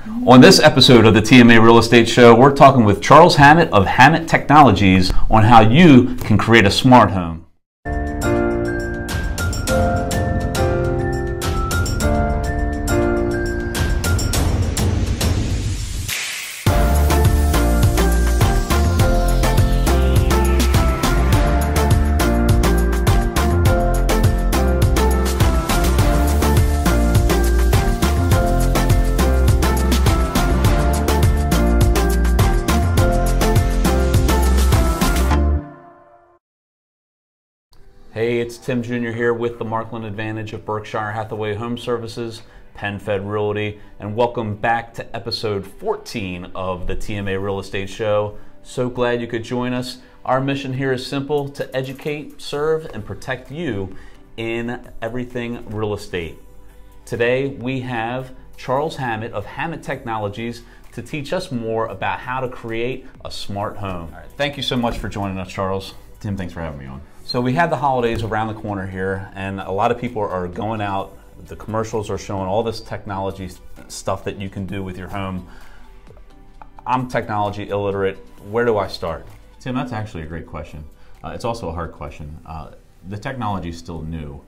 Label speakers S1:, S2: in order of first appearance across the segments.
S1: On this episode of the TMA Real Estate Show, we're talking with Charles Hammett of Hammett Technologies on how you can create a smart home. Hey, it's Tim Jr. here with the Markland Advantage of Berkshire Hathaway Home Services, PenFed Realty, and welcome back to episode 14 of the TMA Real Estate Show. So glad you could join us. Our mission here is simple: to educate, serve, and protect you in everything real estate. Today we have Charles Hammett of Hammett Technologies to teach us more about how to create a smart home. All right, thank you so much for joining us, Charles.
S2: Tim, thanks for having me on.
S1: So we had the holidays around the corner here, and a lot of people are going out. The commercials are showing all this technology stuff that you can do with your home. I'm technology illiterate. Where do I start?
S2: Tim, that's actually a great question. It's also a hard question. The technology is still new,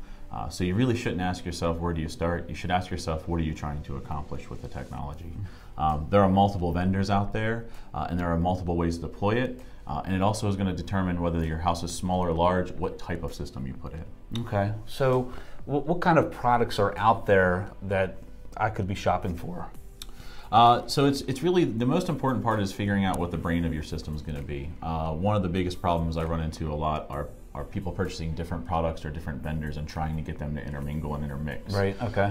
S2: so you really shouldn't ask yourself, where do you start? You should ask yourself, what are you trying to accomplish with the technology? There are multiple vendors out there, and there are multiple ways to deploy it. And it also is going to determine whether your house is small or large, what type of system you put in.
S1: Okay, so what kind of products are out there that I could be shopping for?
S2: So it's really, the most important part is figuring out what the brain of your system is going to be. One of the biggest problems I run into a lot are people purchasing different products or different vendors and trying to get them to intermingle and intermix.
S1: Right, okay.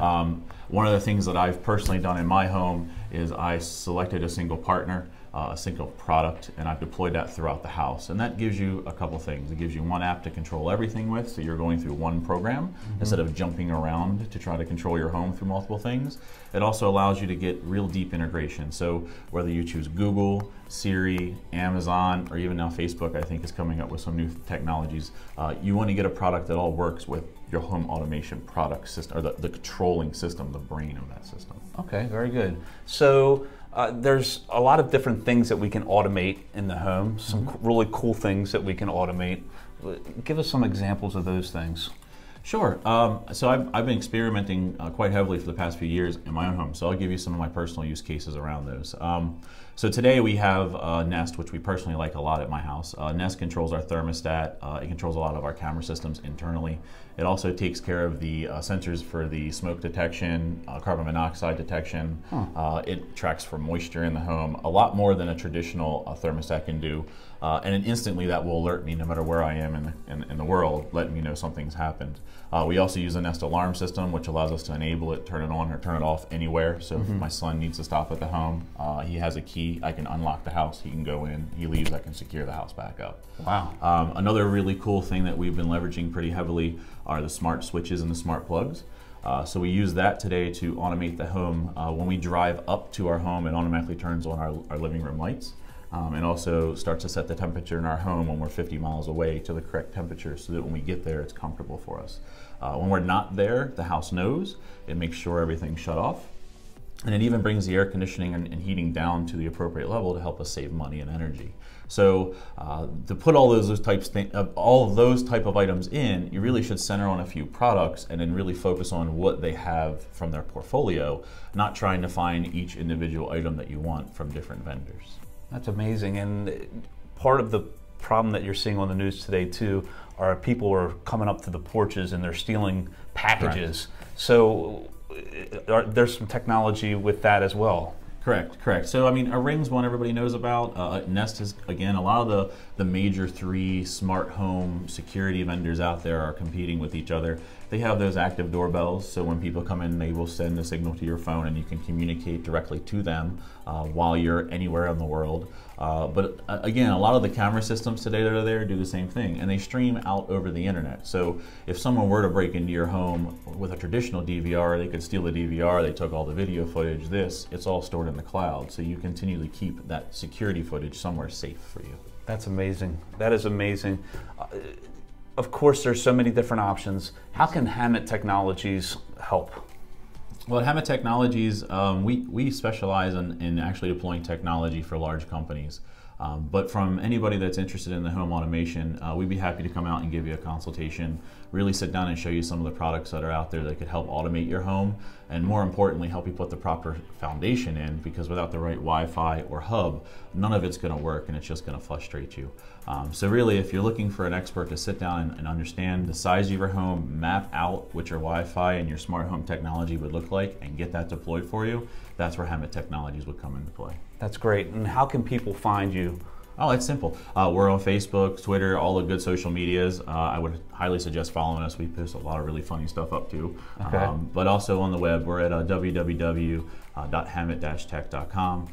S2: One of the things that I've personally done in my home is I selected a single partner, a single product, and I've deployed that throughout the house. And that gives you a couple things. It gives you one app to control everything with, so you're going through one program instead of jumping around to try to control your home through multiple things. It also allows you to get real deep integration. So whether you choose Google, Siri, Amazon, or even now Facebook, I think, is coming up with some new technologies. You want to get a product that all works with your home automation product system, or the controlling system, the brain of that system.
S1: Okay, very good. So there's a lot of different things that we can automate in the home, some really cool things that we can automate. Give us some examples of those things.
S2: Sure. So I've been experimenting quite heavily for the past few years in my own home, so I'll give you some of my personal use cases around those. So today we have Nest, which we personally like a lot at my house. Nest controls our thermostat. It controls a lot of our camera systems internally. It also takes care of the sensors for the smoke detection, carbon monoxide detection. It tracks for moisture in the home, a lot more than a traditional thermostat can do. And instantly that will alert me no matter where I am in the world, letting me know something's happened. We also use a Nest alarm system, which allows us to enable it, turn it on or turn it off anywhere. So if my son needs to stop at the home, he has a key, I can unlock the house, he can go in, he leaves, I can secure the house back up.
S1: Wow.
S2: Another really cool thing that we've been leveraging pretty heavily are the smart switches and the smart plugs. So we use that today to automate the home. When we drive up to our home, it automatically turns on our living room lights. And also starts to set the temperature in our home when we're 50 miles away to the correct temperature, so that when we get there it's comfortable for us. When we're not there, the house knows. It makes sure everything's shut off. And it even brings the air conditioning and heating down to the appropriate level to help us save money and energy. So to put all of those type of items in, you really should center on a few products and then really focus on what they have from their portfolio, not trying to find each individual item that you want from different vendors.
S1: That's amazing. And part of the problem that you're seeing on the news today too are people are coming up to the porches and they're stealing packages. Right. So there's some technology with that as well.
S2: Correct. So I mean, a Ring's one everybody knows about. Nest is, again, a lot of the major three smart home security vendors out there are competing with each other. They have those active doorbells, so when people come in, they will send a signal to your phone and you can communicate directly to them while you're anywhere in the world. But again, a lot of the camera systems today that are there do the same thing, and they stream out over the internet. So if someone were to break into your home with a traditional DVR, they could steal the DVR, they took all the video footage, it's all stored in the cloud, so you continually keep that security footage somewhere safe for you.
S1: That's amazing. That is amazing. Of course, there's so many different options. How can Hammett Technologies help?
S2: Well, at Hammett Technologies, we specialize in actually deploying technology for large companies. But from anybody that's interested in the home automation, we'd be happy to come out and give you a consultation, really sit down and show you some of the products that are out there that could help automate your home, and more importantly, help you put the proper foundation in, because without the right Wi-Fi or hub, none of it's going to work and it's just going to frustrate you. So really, if you're looking for an expert to sit down and understand the size of your home, map out what your Wi-Fi and your smart home technology would look like, and get that deployed for you, that's where Hammett Technologies would come into play.
S1: That's great. And how can people find you?
S2: Oh, it's simple. We're on Facebook, Twitter, all the good social medias. I would highly suggest following us. We post a lot of really funny stuff up too.
S1: Okay.
S2: But also on the web, we're at www.hammett-tech.com.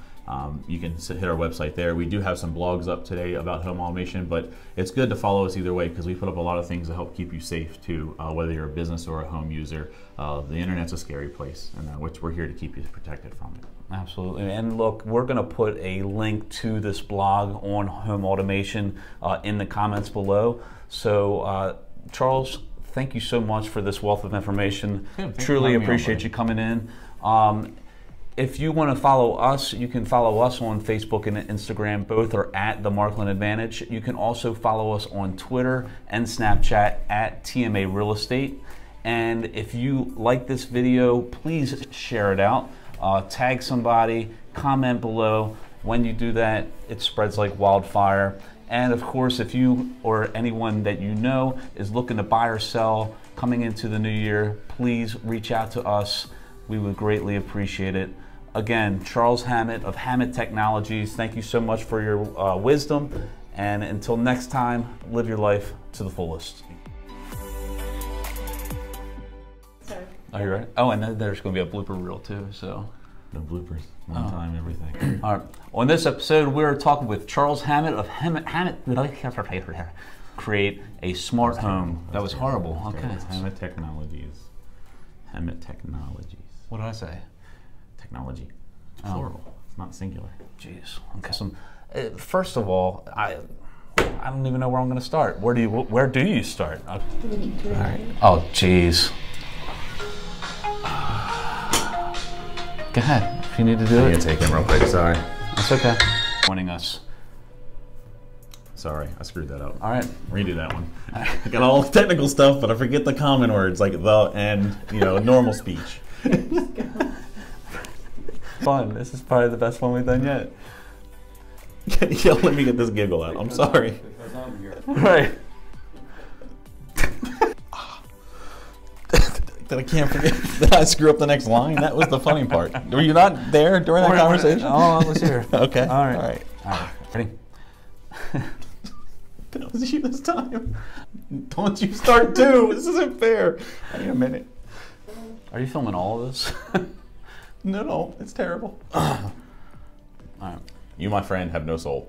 S2: You can hit our website there. We do have some blogs up today about home automation, but it's good to follow us either way, because we put up a lot of things to help keep you safe too, whether you're a business or a home user. The internet's a scary place, and which we're here to keep you protected from it.
S1: Absolutely. And look, we're going to put a link to this blog on home automation in the comments below. So Charles, thank you so much for this wealth of information.
S2: Yeah,
S1: truly appreciate you coming in. If you want to follow us, you can follow us on Facebook and Instagram. Both are at the Markland Advantage. You can also follow us on Twitter and Snapchat at TMA Real Estate. And if you like this video, please share it out. Tag somebody, comment below. When you do that, it spreads like wildfire. And of course, if you or anyone that you know is looking to buy or sell coming into the new year, please reach out to us. We would greatly appreciate it. Again, Charles Hammett of Hammett Technologies, thank you so much for your wisdom. And until next time, live your life to the fullest. Are you ready? Oh, and then there's going to be a blooper reel too. So,
S2: no bloopers, one time, everything.
S1: All right. On this episode, we're talking with Charles Hammett of Hammett. Create a smart home. That was horrible. Okay.
S2: Hammett Technologies. Hammett Technologies.
S1: What did I say?
S2: Technology. Plural. It's not singular.
S1: Jeez. Okay. So, first of all, I don't even know where I'm going to start. Where do you start? All right. Oh, jeez. Go ahead, if you need to do it.
S2: I'm gonna take him real quick, sorry.
S1: That's okay. Joining us.
S2: Sorry, I screwed that up.
S1: All right.
S2: Redo that one. I got all the technical stuff, but I forget the common words like the and, normal speech.
S1: Fun. This is probably the best one we've done yet.
S2: Yeah, let me get this giggle out. I'm sorry.
S1: Right.
S2: That I can't forget that I screw up the next line. That was the funny part. Were you not there during that conversation?
S1: Oh, I was here.
S2: Okay.
S1: All right. Ready?
S2: That was you this time. Don't you start too. This isn't fair. I need a minute.
S1: Are you filming all of this?
S2: No, it's terrible.
S1: All right.
S2: You, my friend, have no soul.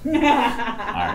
S2: All right.